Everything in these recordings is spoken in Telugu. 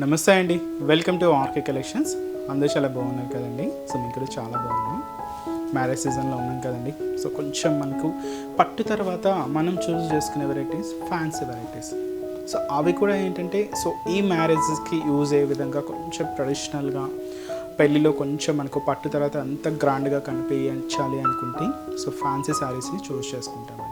నమస్తే అండి, వెల్కమ్ టు ఆర్కే కలెక్షన్స్. అందరూ చాలా బాగున్నారు కదండి. సో మీకు కూడా చాలా బాగున్నాం. మ్యారేజ్ సీజన్లో ఉన్నాం కదండి. సో కొంచెం మనకు పట్టు తర్వాత మనం చూస్ చేసుకునే వెరైటీస్ ఫ్యాన్సీ వెరైటీస్. సో అవి కూడా ఏంటంటే ఈ మ్యారేజెస్కి యూజ్ అయ్యే విధంగా కొంచెం ట్రెడిషనల్గా పెళ్ళిలో కొంచెం మనకు పట్టు తర్వాత అంత గ్రాండ్గా కనిపించాలి అనుకుంటే ఫ్యాన్సీ శారీస్ని చూస్ చేసుకుంటామండి.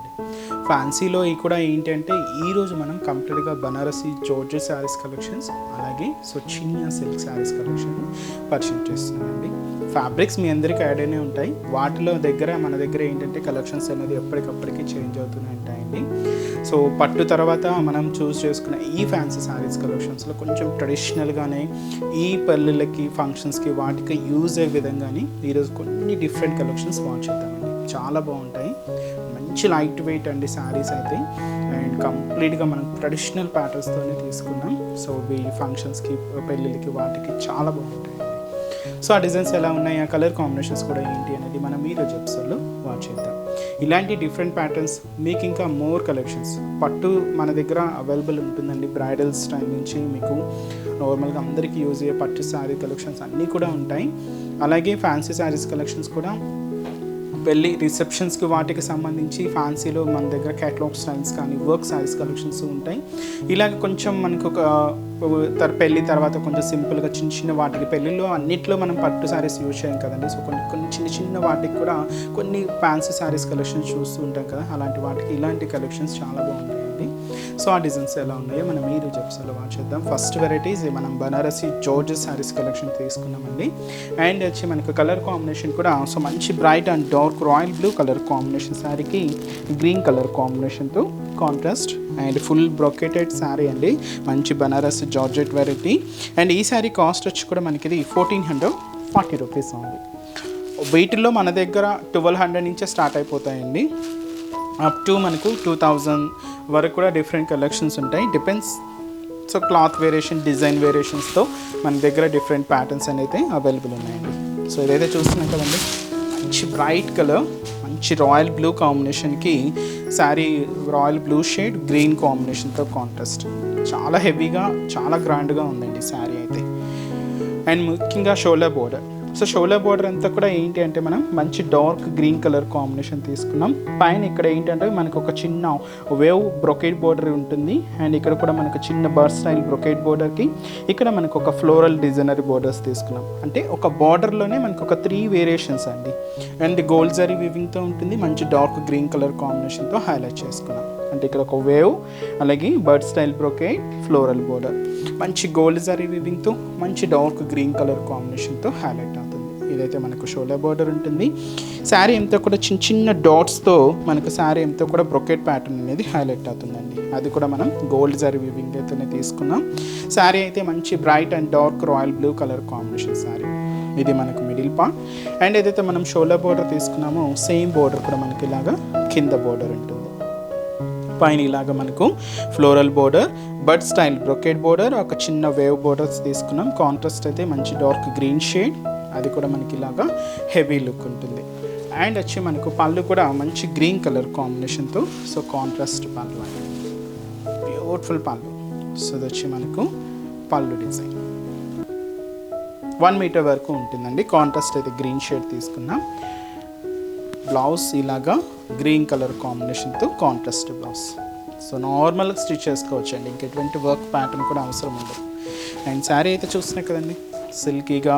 ఫ్యాన్సీలో కూడా ఏంటంటే ఈరోజు మనం కంప్లీట్గా బనారసి జార్జెట్ శారీస్ కలెక్షన్స్, అలాగే చిన్న సిల్క్ శారీస్ కలెక్షన్ పరిచయం చేస్తున్నానండి. ఫ్యాబ్రిక్స్ మీ అందరికీ ఐడియానే ఉంటాయి. వాటిలో మన దగ్గర ఏంటంటే కలెక్షన్స్ అనేది ఎప్పటికప్పటికి చేంజ్ అవుతూనే ఉంటాయండి. సో పట్టు తర్వాత మనం చూస్ చేసుకున్న ఈ ఫ్యాన్సీ శారీస్ కలెక్షన్స్లో కొంచెం ట్రెడిషనల్గానే ఈ పెళ్ళిళ్ళకి, ఫంక్షన్స్కి, వాటికి యూజ్ అయ్యే విధంగానే ఈరోజు కొన్ని డిఫరెంట్ కలెక్షన్స్ వాచ్ చేద్దామండి. చాలా బాగుంటాయి, మంచి లైట్ వెయిట్ అండి శారీస్ అయితే. అండ్ కంప్లీట్గా మనం ట్రెడిషనల్ ప్యాటర్న్స్తోనే తీసుకున్నాం. ఈ ఫంక్షన్స్కి, పెళ్ళిళ్ళకి, వాటికి చాలా బాగుంటాయి. ఆ డిజైన్స్ ఎలా ఉన్నాయి, ఆ కలర్ కాంబినేషన్స్ కూడా ఏంటి అనేది మనం ఈరోజు ఎపిసోడ్లో వాచ్ చేద్దాం. ఇలాంటి డిఫరెంట్ ప్యాటర్న్స్ మీకు ఇంకా మోర్ కలెక్షన్స్ పట్టు మన దగ్గర అవైలబుల్ ఉంటుందండి. బ్రైడల్ స్టైల్ నుంచి మీకు నార్మల్గా అందరికీ యూజ్ అయ్యే పట్టు శారీ కలెక్షన్స్ అన్నీ కూడా ఉంటాయి. అలాగే ఫ్యాన్సీ శారీస్ కలెక్షన్స్ కూడా పెళ్ళి రిసెప్షన్స్కి, వాటికి సంబంధించి ఫ్యాన్సీలో మన దగ్గర క్యాటలాగ్ స్టైల్స్ కానీ వర్క్ శారీస్ కలెక్షన్స్ ఉంటాయి. ఇలాగ కొంచెం మనకు పెళ్ళి తర్వాత కొంచెం సింపుల్గా చిన్న వాటికి, పెళ్ళిలో అన్నిట్లో మనం పట్టు శారీస్ యూజ్ చేయం కదండి. కొన్ని చిన్న వాటికి కూడా కొన్ని ఫ్యాన్సీ శారీస్ కలెక్షన్స్ చూస్తూ ఉంటాం కదా. అలాంటి వాటికి ఇలాంటి కలెక్షన్స్ చాలా బాగుంటాయండి. ఆ డిజైన్స్ ఎలా ఉన్నాయో మనం ఈ రోజు ఎపిసోడ్లో వాచ్ చేద్దాం. ఫస్ట్ వెరైటీస్ మనం బనారసి జార్జెట్ శారీస్ కలెక్షన్ తీసుకున్నామండి. అండ్ మనకు కలర్ కాంబినేషన్ కూడా మంచి bright and dark royal blue colour combination శారీకి గ్రీన్ కలర్ కాంబినేషన్తో contrast and full brocaded sari అండి. మంచి బనారస్ జార్జెట్ వెరైటీ. అండ్ ఈ శారీ కాస్ట్ కూడా మనకి 1440 రూపీస్ ఉంది. వీటిల్లో మన దగ్గర 1200 నుంచే స్టార్ట్ అయిపోతాయండి. అప్ టు మనకు 2000 వరకు కూడా డిఫరెంట్ కలెక్షన్స్ ఉంటాయి. డిపెండ్స్ క్లాత్ వేరియేషన్, డిజైన్ వేరియేషన్స్తో మన దగ్గర డిఫరెంట్ ప్యాటర్న్స్ అనేది అవైలబుల్ ఉన్నాయండి. ఇదైతే చూస్తున్నాం కదండి, మంచి బ్రైట్ కలర్, మంచి రాయల్ బ్లూ కాంబినేషన్కి sari royal blue shade green కాంబినేషన్తో కాంట్రాస్ట్. చాలా హెవీగా, చాలా గ్రాండ్గా ఉందండి శారీ అయితే. అండ్ ముఖ్యంగా షోల్డర్ బోర్డర్. షోల్డర్ బోర్డర్ అంతా కూడా ఏంటి అంటే మనం మంచి డార్క్ గ్రీన్ కలర్ కాంబినేషన్ తీసుకున్నాం. పైన ఇక్కడ ఏంటంటే మనకు ఒక చిన్న వేవ్ బ్రొకెట్ బోర్డర్ ఉంటుంది. అండ్ ఇక్కడ కూడా మనకు చిన్న బర్డ్ స్టైల్ బ్రొకెట్ బోర్డర్కి ఇక్కడ మనకు ఒక ఫ్లోరల్ డిజైనరీ బోర్డర్స్ తీసుకున్నాం. అంటే ఒక బార్డర్లోనే మనకు ఒక 3 వేరియేషన్స్ అండి. అండ్ గోల్డ్ జరీ వీవింగ్తో ఉంటుంది. మంచి డార్క్ గ్రీన్ కలర్ కాంబినేషన్తో హైలైట్ చేసుకున్నాం. అంటే ఇక్కడ ఒక వేవ్, అలాగే bird style brocade, floral border, మంచి గోల్డ్ జరీ వీవింగ్తో మంచి డార్క్ గ్రీన్ కలర్ కాంబినేషన్తో హైలైట్ అవుతుంది. ఇదైతే మనకు షోల్డర్ బోర్డర్ ఉంటుంది. శారీ అంతా కూడా చిన్న డాట్స్తో మనకు శారీ అంతా కూడా బ్రొకెట్ ప్యాటర్న్ అనేది హైలైట్ అవుతుందండి. అది కూడా మనం గోల్డ్ జరీ వీవింగ్ అయితేనే తీసుకున్నాం. శారీ అయితే మంచి bright and dark royal blue colour combination sari. ఇది మనకు మిడిల్ పార్ట్. అండ్ ఏదైతే మనం షోల్డర్ బోర్డర్ తీసుకున్నామో సేమ్ బోర్డర్ కూడా మనకి ఇలాగా కింద బోర్డర్ ఉంటుంది. పైన ఇలాగ మనకు floral border, bird style brocade border, ఒక చిన్న వేవ్ బోర్డర్స్ తీసుకున్నాం. కాంట్రాస్ట్ అయితే మంచి డార్క్ గ్రీన్ షేడ్, అది కూడా మనకి ఇలాగా హెవీ లుక్ ఉంటుంది. అండ్ మనకు పళ్ళు కూడా మంచి గ్రీన్ కలర్ కాంబినేషన్తో కాంట్రాస్ట్ పళ్ళు అండి, బ్యూటిఫుల్ పళ్ళు. ఇది మనకు పళ్ళు డిజైన్ 1 మీటర్ వరకు ఉంటుందండి. కాంట్రాస్ట్ అయితే గ్రీన్ షేడ్ తీసుకున్నాం. బ్లౌజ్ ఇలాగా గ్రీన్ కలర్ కాంబినేషన్తో కాంట్రాస్ట్ బ్లౌజ్. నార్మల్గా స్టిచ్ చేసుకోవచ్చు అండి, ఇంకెటువంటి వర్క్ ప్యాటర్న్ కూడా అవసరం ఉండదు. అండ్ శారీ అయితే చూస్తున్నాయి కదండి, సిల్కీగా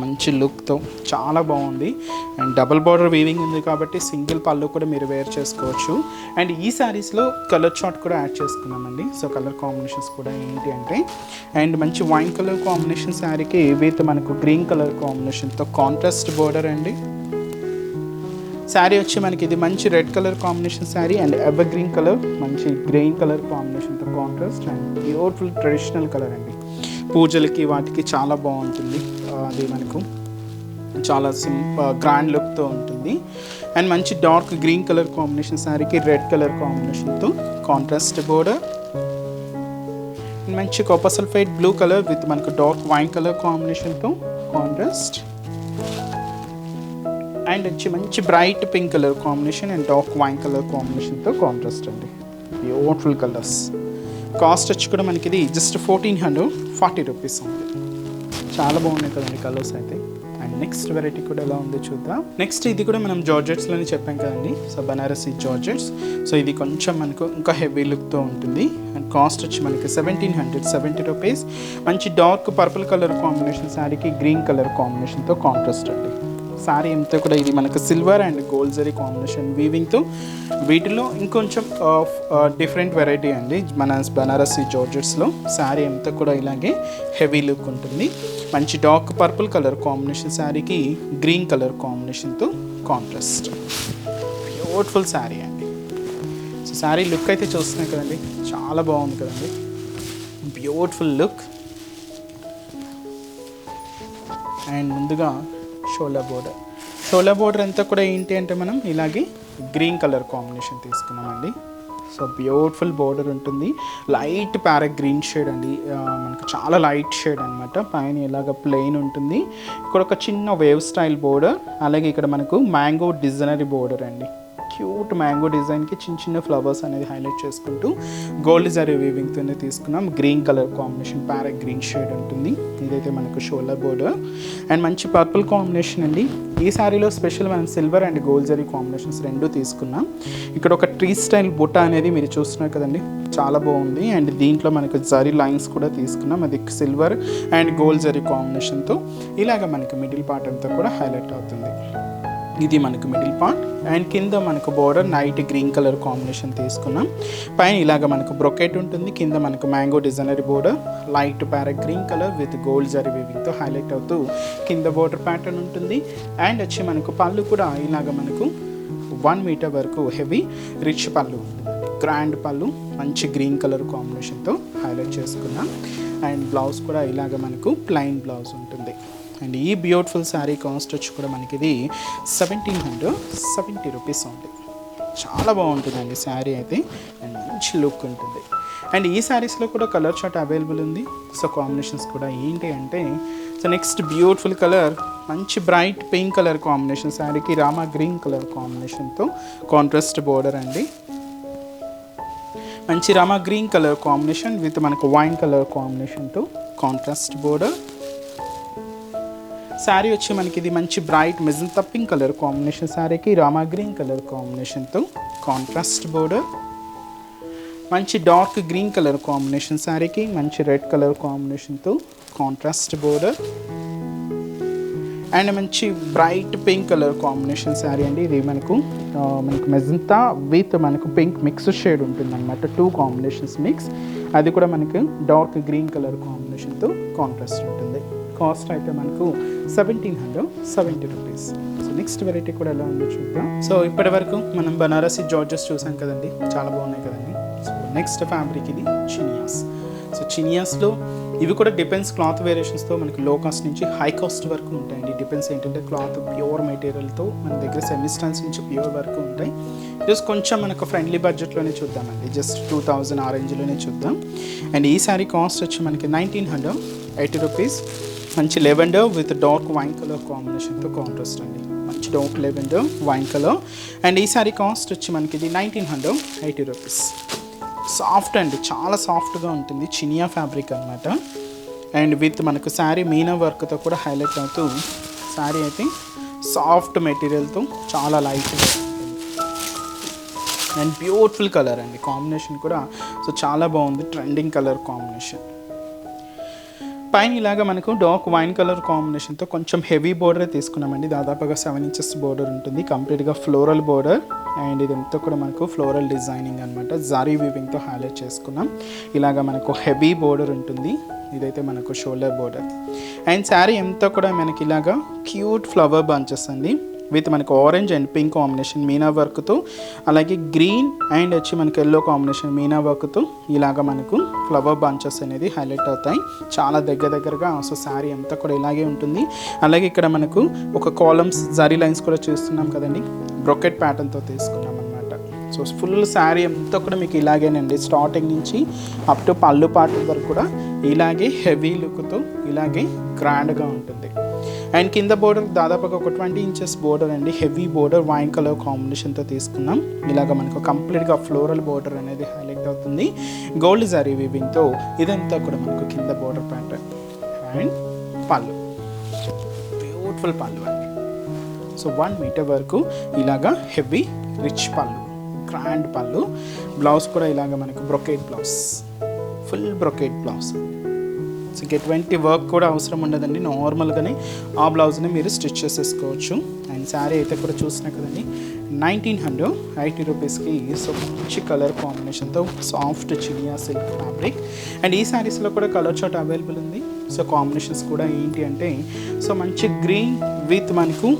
మంచి లుక్తో చాలా బాగుంది. అండ్ డబుల్ బార్డర్ వీవింగ్ ఉంది కాబట్టి సింగిల్ పళ్ళు కూడా మీరు వేర్ చేసుకోవచ్చు. అండ్ ఈ శారీస్లో కలర్ చార్ట్ కూడా యాడ్ చేసుకున్నామండి. కలర్ కాంబినేషన్స్ కూడా ఏంటి అంటే, అండ్ మంచి వైన్ కలర్ కాంబినేషన్ శారీకి విత్ మనకు గ్రీన్ కలర్ కాంబినేషన్తో కాంట్రాస్ట్ బోర్డర్ అండి. శారీ మనకి ఇది మంచి red colour combination sari and ever green colour, మంచి గ్రీన్ కలర్ కాంబినేషన్తో contrast and beautiful traditional colour అండి. పూజలకి, వాటికి చాలా బాగుంటుంది. అది మనకు చాలా గ్రాండ్ లుక్తో ఉంటుంది. అండ్ మంచి డార్క్ గ్రీన్ కలర్ కాంబినేషన్ శారీకి రెడ్ కలర్ కాంబినేషన్తో కాంట్రాస్ట్ బోర్డర్. మంచి copper sulphide blue colour with మనకు డార్క్ వైన్ కలర్ కాంబినేషన్తో కాంట్రాస్ట్. అండ్ మంచి bright pink colour combination and dark wine colour కాంబినేషన్తో కాంట్రాస్ట్ అండి. Beautiful colours. కాస్ట్ వచ్చి కూడా మనకి ఇది జస్ట్ 1440 రూపీస్ ఉంది. చాలా బాగున్నాయి కదండి కలర్స్ అయితే. అండ్ నెక్స్ట్ వెరైటీ కూడా ఎలా ఉందో చూద్దాం. నెక్స్ట్ ఇది కూడా మనం జార్జెట్స్లోనే చెప్పాం కదండి. So Banarasi georgettes. సో ఇది కొంచెం మనకు ఇంకా హెవీ లుక్తో ఉంటుంది. అండ్ కాస్ట్ వచ్చి మనకి 1770 రూపీస్. మంచి డార్క్ పర్పుల్ కలర్ కాంబినేషన్ శారీకి గ్రీన్ కలర్ కాంబినేషన్తో కాంట్రాస్ట్ అండి. శారీ అంతా కూడా ఇది మనకు silver and gold zari combination వీవింగ్తో, వీటిలో ఇంకొంచెం డిఫరెంట్ వెరైటీ అండి మన బనారసి జార్జెట్స్లో. శారీ అంతా కూడా ఇలాగే హెవీ లుక్ ఉంటుంది. మంచి డార్క్ పర్పుల్ కలర్ కాంబినేషన్ శారీకి గ్రీన్ కలర్ కాంబినేషన్తో కాంట్రాస్ట్. బ్యూటిఫుల్ శారీ అండి. సో శారీ లుక్ అయితే చూస్తున్నాయి కదండి, చాలా బాగుంది కదండి. Beautiful look. అండ్ ముందుగా షోలా బోర్డర్ అంతా కూడా ఏంటి అంటే మనం ఇలాగే గ్రీన్ కలర్ కాంబినేషన్ తీసుకున్నామండి. సో బ్యూటిఫుల్ బోర్డర్ ఉంటుంది. లైట్ ప్యారెట్ గ్రీన్ షేడ్ అండి, మనకు చాలా లైట్ షేడ్ అనమాట. పైన ఇలాగ ప్లెయిన్ ఉంటుంది. ఇక్కడ ఒక చిన్న వేవ్ స్టైల్ బోర్డర్, అలాగే ఇక్కడ మనకు మ్యాంగో డిజైనరీ బోర్డర్ అండి. క్యూట్ మ్యాంగో డిజైన్కి చిన్న చిన్న ఫ్లవర్స్ అనేది హైలైట్ చేసుకుంటూ గోల్డ్ జరీ వీవింగ్తోనే తీసుకున్నాం. Green colour combination parrot green shade ఉంటుంది. ఇదైతే మనకు షోల్డర్ బోర్డర్. అండ్ మంచి పర్పుల్ కాంబినేషన్ అండి. ఈ శారీలో స్పెషల్ మనం silver and gold zari combinations రెండు తీసుకున్నాం. ఇక్కడ ఒక ట్రీ స్టైల్ బుట్ట అనేది మీరు చూస్తున్నారు కదండి, చాలా బాగుంది. అండ్ దీంట్లో మనకు జరీ లైన్స్ కూడా తీసుకున్నాం. అది సిల్వర్ అండ్ గోల్డ్ జరీ కాంబినేషన్తో ఇలాగ మనకు మిడిల్ పార్ట్ అంతా కూడా హైలైట్ అవుతుంది. ఇది మనకు మిడిల్ పార్ట్. అండ్ కింద మనకు border night green colour combination తీసుకున్నాం. పైన ఇలాగ మనకు బ్రొకెట్ ఉంటుంది. కింద మనకు మ్యాంగో డిజైనరీ border light parrot green colour with gold zari వీవింగ్తో హైలైట్ అవుతూ కింద బోర్డర్ ప్యాటర్న్ ఉంటుంది. అండ్ వచ్చి మనకు పళ్ళు కూడా ఇలాగ మనకు 1 మీటర్ వరకు హెవీ రిచ్ పళ్ళు ఉంటుంది. గ్రాండ్ పళ్ళు మంచి గ్రీన్ కలర్ కాంబినేషన్తో హైలైట్ చేసుకున్నాం. అండ్ బ్లౌజ్ కూడా ఇలాగ మనకు ప్లెయిన్ బ్లౌజ్ ఉంటుంది. అండ్ ఈ బ్యూటిఫుల్ శారీ కాస్ట్ వచ్చి కూడా మనకి ఇది 1770 రూపీస్ ఉంది. చాలా బాగుంటుందండి శారీ అయితే. అండ్ మంచి లుక్ ఉంటుంది. అండ్ ఈ శారీస్లో కూడా కలర్ చార్ట్ అవైలబుల్ ఉంది. సో కాంబినేషన్స్ కూడా ఏంటి అంటే, సో నెక్స్ట్ బ్యూటిఫుల్ కలర్ మంచి బ్రైట్ పింక్ కలర్ కాంబినేషన్ శారీకి రామా గ్రీన్ కలర్ కాంబినేషన్తో కాంట్రాస్ట్ బోర్డర్ అండి. మంచి Rama green colour combination with మనకు వైన్ కలర్ కాంబినేషన్తో కాంట్రాస్ట్ బోర్డర్. శారీ వచ్చి మనకి ఇది మంచి bright magenta pink colour combination శారీకి రామా గ్రీన్ కలర్ కాంబినేషన్తో కాంట్రాస్ట్ బోర్డర్. మంచి డార్క్ గ్రీన్ కలర్ కాంబినేషన్ శారీకి మంచి రెడ్ కలర్ కాంబినేషన్తో కాంట్రాస్ట్ బోర్డర్. అండ్ మంచి bright pink colour combination sari అండి. ఇది మనకు మెజంతా విత్ మనకు పింక్ మిక్స్ షేడ్ ఉంటుంది అనమాట. 2 కాంబినేషన్స్ మిక్స్. అది కూడా మనకు డార్క్ గ్రీన్ కలర్ కాంబినేషన్తో కాంట్రాస్ట్ ఉంటుంది. కాస్ట్ అయితే మనకు 1770 రూపీస్. సో నెక్స్ట్ వెరైటీ కూడా ఎలా ఉందో చూద్దాం. సో ఇప్పటి వరకు మనం బనారసి జార్జెస్ చూసాం కదండి, చాలా బాగున్నాయి కదండి. సో నెక్స్ట్ ఫ్యాబ్రిక్ ఇది చినియాస్. సో చినియాస్లో ఇవి కూడా డిపెండ్స్ క్లాత్ వేరియేషన్స్తో మనకి లో కాస్ట్ నుంచి హై కాస్ట్ వరకు ఉంటాయండి. డిపెండ్స్ ఏంటంటే క్లాత్ ప్యూర్ మెటీరియల్తో మన దగ్గర సెమీస్టాన్స్ నుంచి ప్యూర్ వరకు ఉంటాయి. జస్ట్ కొంచెం మనకు ఫ్రెండ్లీ బడ్జెట్లోనే చూద్దామండి, జస్ట్ 2000 ఆ రేంజ్లోనే చూద్దాం. అండ్ ఈ శారీ కాస్ట్ వచ్చి మనకి 1980 రూపీస్. మంచి lavender with dark wine colour కాంబినేషన్తో కాంట్రాస్ట్ అండి. మంచి dark lavender wine colour. And ఈ శారీ కాస్ట్ వచ్చి మనకి ఇది 1980 రూపీస్. సాఫ్ట్ అండి, చాలా సాఫ్ట్గా ఉంటుంది. చినియా ఫ్యాబ్రిక్ అనమాట. అండ్ విత్ మనకు శారీ మీనా వర్క్తో కూడా హైలైట్ అవుతూ శారీ అయితే సాఫ్ట్ మెటీరియల్తో చాలా లైట్గా అండ్ బ్యూటిఫుల్ కలర్ అండి. కాంబినేషన్ కూడా సో చాలా బాగుంది, ట్రెండింగ్ కలర్ కాంబినేషన్. పైన ఇలాగా మనకు డార్క్ వైన్ కలర్ కాంబినేషన్తో కొంచెం హెవీ బోర్డరే తీసుకున్నామండి. దాదాపుగా 7 ఇంచెస్ బోర్డర్ ఉంటుంది. కంప్లీట్గా ఫ్లోరల్ బోర్డర్. అండ్ ఇదంతా కూడా మనకు ఫ్లోరల్ డిజైనింగ్ అనమాట. జారీ వీవింగ్తో హైలైట్ చేసుకున్నాం. ఇలాగా మనకు హెవీ బోర్డర్ ఉంటుంది. ఇదైతే మనకు షోల్డర్ బోర్డర్. అండ్ శారీ అంతా కూడా మనకి ఇలాగా క్యూట్ ఫ్లవర్ బంచెస్ అండి విత్ మనకు orange and pink combination Meena వర్క్తో, అలాగే గ్రీన్ అండ్ వచ్చి మనకు ఎల్లో కాంబినేషన్ మీనా వర్క్తో ఇలాగ మనకు ఫ్లవర్ బంచెస్ అనేది హైలైట్ అవుతాయి చాలా దగ్గరగా. సో శారీ అంతా కూడా ఇలాగే ఉంటుంది. అలాగే ఇక్కడ మనకు ఒక కాలమ్స్ జరీ లైన్స్ కూడా చూస్తున్నాం కదండి, బ్రొకెట్ ప్యాటర్న్తో తీసుకున్నాం అనమాట. సో ఫుల్ శారీ అంతా కూడా మీకు ఇలాగేనండి, స్టార్టింగ్ నుంచి అప్ టు పళ్ళు పార్ట్ వరకు కూడా ఇలాగే హెవీ లుక్తో ఇలాగే గ్రాండ్గా ఉంటుంది. అండ్ కింద బోర్డర్ దాదాపుగా ఒక 20 ఇంచెస్ బోర్డర్ అండి, హెవీ బోర్డర్ వైన్ కలర్ కాంబినేషన్తో తీసుకున్నాం. ఇలాగ మనకు కంప్లీట్గా ఫ్లోరల్ బోర్డర్ అనేది హైలైట్ హైలైట్ అవుతుంది. గోల్డ్ జరీ వీవింగ్తో ఇదంతా కూడా మనకు కింద బోర్డర్ ప్యాటర్న్ అండ్ పళ్ళు, బ్యూటిఫుల్ పళ్ళు అండి. సో 1 మీటర్ వరకు ఇలాగా హెవీ రిచ్ పళ్ళు, గ్రాండ్ పళ్ళు. బ్లౌజ్ కూడా ఇలాగ మనకు brocade blouse, full brocade blouse. So ఎటువంటి వర్క్ కూడా అవసరం ఉండదండి, నార్మల్గానే ఆ బ్లౌజ్ని మీరు స్టిచ్ చేసేసుకోవచ్చు. అండ్ శారీ అయితే కూడా చూసినా కదండి 1980 రూపీస్కి. సో మంచి కలర్ కాంబినేషన్తో soft Chiniya silk fabric. And ఈ శారీస్లో కూడా కలర్ చార్ట్ అవైలబుల్ ఉంది. సో కాంబినేషన్స్ కూడా ఏంటి అంటే, సో మంచి గ్రీన్ విత్ మనకు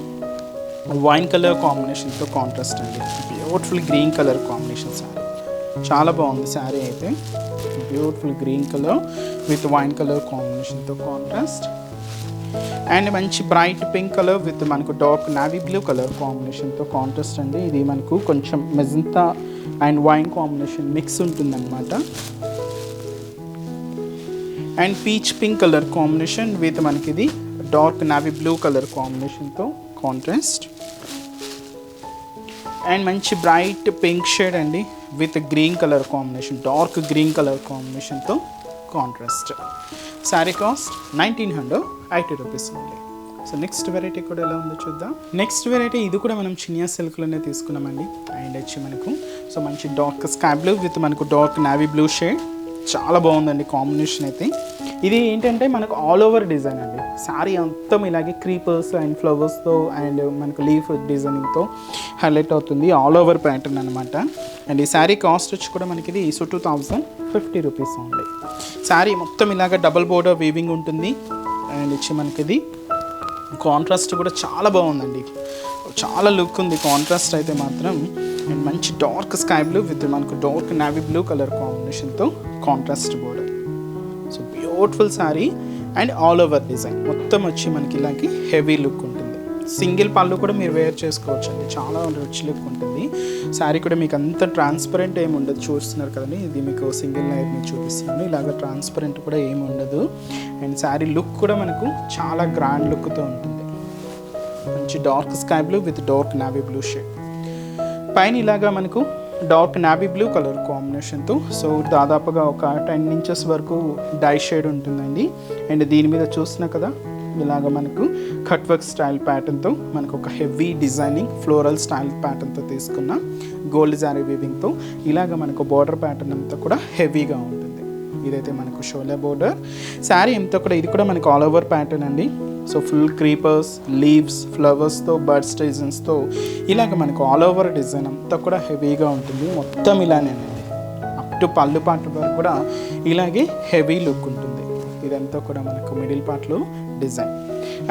వైన్ కలర్ కాంబినేషన్తో కాంట్రాస్ట్ అండి. Beautiful green colour combination sari, చాలా బాగుంది శారీ అయితే. Beautiful green colour with wine colour కాంబినేషన్తో కాంట్రాస్ట్. అండ్ మంచి బ్రైట్ పింక్ కలర్ విత్ మనకు డార్క్ నావీ బ్లూ కలర్ కాంబినేషన్తో కాంట్రాస్ట్ అండి. ఇది మనకు కొంచెం magenta and wine combination mix ఉంటుందన్నమాట. And peach pink colour combination with మనకి ఇది డార్క్ నావీ బ్లూ కలర్ కాంబినేషన్తో కాంట్రాస్ట్. అండ్ మంచి బ్రైట్ పింక్ షేడ్ అండి with green colour combination, dark green colour కాంబినేషన్తో contrast. Sari cost 1980 rupees only. So next variety కూడా ఎలా ఉందో చూద్దాం. నెక్స్ట్ వెరైటీ ఇది కూడా మనం చినియా సిల్క్లోనే తీసుకున్నామండి. అండ్ వచ్చి మనకు సో మంచి డార్క్ స్కై బ్లూ విత్ మనకు డార్క్ నావీ బ్లూ షేడ్, చాలా బాగుందండి కాంబినేషన్ అయితే. ఇది ఏంటంటే మనకు ఆల్ ఓవర్ డిజైన్ అండి. శారీ మొత్తం ఇలాగే క్రీపర్స్ అండ్ ఫ్లవర్స్తో అండ్ మనకు లీఫ్ డిజైనింగ్తో హైలైట్ అవుతుంది, ఆల్ ఓవర్ ప్యాటర్న్ అనమాట. అండ్ ఈ శారీ కాస్ట్ వచ్చి కూడా మనకి ఇది 2050 రూపీస్ ఓన్లీ. శారీ మొత్తం ఇలాగ డబుల్ బోర్డర్ వీవింగ్ ఉంటుంది. అండ్ వచ్చి మనకి ఇది కాంట్రాస్ట్ కూడా చాలా బాగుందండి, చాలా లుక్ ఉంది కాంట్రాస్ట్ అయితే మాత్రం. అండ్ మంచి డార్క్ స్కై బ్లూ విత్ మనకు డార్క్ నావీ బ్లూ కలర్ కాంబినేషన్తో contrast border. So beautiful sari and all over design మొత్తం వచ్చి మనకి ఇలాంటి హెవీ లుక్ ఉంటుంది. సింగిల్ పళ్ళు కూడా మీరు వేర్ చేసుకోవచ్చు అండి, చాలా రిచ్ లుక్ ఉంటుంది. శారీ కూడా మీకు అంత ట్రాన్స్పరెంట్ ఏమి ఉండదు, చూస్తున్నారు కదండి. ఇది మీకు సింగిల్ లైట్ మీకు చూపిస్తున్నాను, ఇలాగ ట్రాన్స్పరెంట్ కూడా ఏమి ఉండదు. అండ్ శారీ లుక్ కూడా మనకు చాలా గ్రాండ్ లుక్తో ఉంటుంది. మంచి dark sky blue with dark navy blue shade, పైన ఇలాగా మనకు డార్క్ నావీ బ్లూ కలర్ కాంబినేషన్తో. సో దాదాపుగా ఒక 10 ఇంచెస్ వరకు డై షేడ్ ఉంటుందండి. అండ్ దీని మీద చూస్తున్నా కదా ఇలాగ మనకు కట్ వర్క్ స్టైల్ ప్యాటర్న్తో మనకు ఒక హెవీ డిజైనింగ్ ఫ్లోరల్ స్టైల్ ప్యాటర్న్తో తీసుకున్న గోల్డ్ జారీ వీవింగ్తో ఇలాగ మనకు బార్డర్ ప్యాటర్న్ అంతా కూడా హెవీగా ఉంటుంది. ఇదైతే మనకు షోలే బోర్డర్. శారీ అంతా కూడా ఇది కూడా మనకు ఆల్ ఓవర్ ప్యాటర్న్ అండి. సో ఫుల్ క్రీపర్స్, లీవ్స్, ఫ్లవర్స్తో, బర్డ్స్ డిజైన్స్తో ఇలాగ మనకు ఆల్ ఓవర్ డిజైన్ అంతా కూడా హెవీగా ఉంటుంది. మొత్తం ఇలానే అండి, అప్ టు పళ్ళు పార్ట్ వరకు కూడా ఇలాగే హెవీ లుక్ ఉంటుంది. ఇదంతా కూడా మనకు మిడిల్ పార్ట్లో డిజైన్.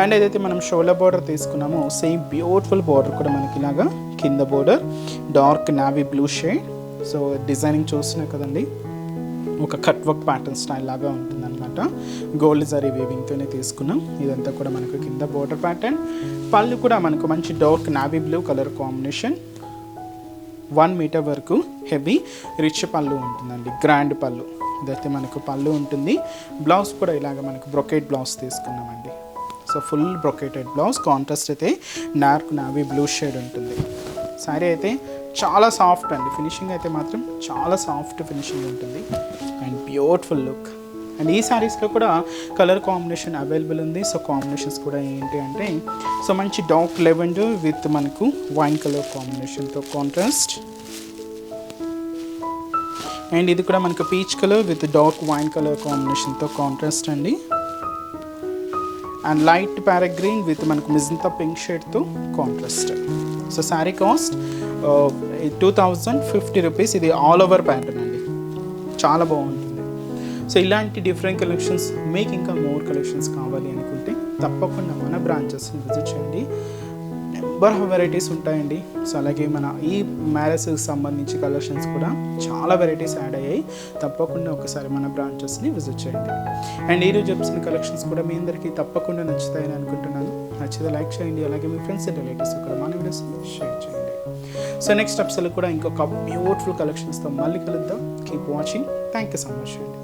అండ్ ఏదైతే మనం షోలా బోర్డర్ తీసుకున్నామో సేమ్ బ్యూటిఫుల్ బోర్డర్ కూడా మనకి ఇలాగా కింద border dark navy blue shade. So designing చూస్తున్నా కదండి, ఒక కట్ వర్క్ ప్యాటర్న్ స్టైల్ లాగా ఉంటుంది అనమాట. గోల్డ్ జరీ వీవింగ్తోనే తీసుకున్నాం. ఇదంతా కూడా మనకు కింద బోర్డర్ ప్యాటర్న్. పళ్ళు కూడా మనకు మంచి dark navy blue colour combination, 1 metre వరకు హెవీ రిచ్ పళ్ళు ఉంటుందండి, గ్రాండ్ పళ్ళు. ఇదైతే మనకు పళ్ళు ఉంటుంది. బ్లౌజ్ కూడా ఇలాగ మనకు బ్రొకేట్ బ్లౌజ్ తీసుకున్నామండి. So full brocaded blouse, contrast అయితే డార్క్ నావీ బ్లూ షేడ్ ఉంటుంది. శారీ అయితే చాలా సాఫ్ట్ అండి, ఫినిషింగ్ అయితే మాత్రం చాలా సాఫ్ట్ ఫినిషింగ్ ఉంటుంది అండ్ బ్యూటిఫుల్ లుక్. అండ్ ఈ శారీస్లో కూడా కలర్ కాంబినేషన్ అవైలబుల్ ఉంది. సో కాంబినేషన్స్ కూడా ఏంటి అంటే, సో మంచి డార్క్ లెవెండర్ విత్ మనకు వైన్ కలర్ కాంబినేషన్తో కాంట్రాస్ట్. అండ్ ఇది కూడా మనకు peach colour with dark wine colour కాంబినేషన్తో కాంట్రాస్ట్ అండి. And light parrot green with మనకు మిజంతా పింక్ షేడ్తో contrast. So sari cost 2050 rupees. ఇది ఆల్ ఓవర్ ప్యాటర్న్ అండి, చాలా బాగుంటుంది. సో ఇలాంటి డిఫరెంట్ కలెక్షన్స్ మీకు ఇంకా మోర్ కలెక్షన్స్ కావాలి అనుకుంటే తప్పకుండా మన బ్రాంచెస్ని విజిట్ చేయండి. నెంబర్ ఆఫ్ వెరైటీస్ ఉంటాయండి. సో అలాగే మన ఈ మ్యారేజ్కి సంబంధించి కలెక్షన్స్ కూడా చాలా వెరైటీస్ యాడ్ అయ్యాయి. తప్పకుండా ఒకసారి మన బ్రాంచెస్ని విజిట్ చేయండి. అండ్ ఈరోజు చెప్పిన కలెక్షన్స్ కూడా మీ అందరికీ తప్పకుండా నచ్చుతాయని అనుకుంటున్నాను. నచ్చితే లైక్ చేయండి, అలాగే మీ ఫ్రెండ్స్ అండ్ రిలేటివ్స్ కూడా మన వీడియోస్ని షేర్ చేయండి. సో నెక్స్ట్ ఎపిసోడ్లో కూడా ఇంకొక బ్యూటిఫుల్ కలెక్షన్స్తో మళ్ళీ కలుద్దాం. Keep watching. Thank you so much అండి.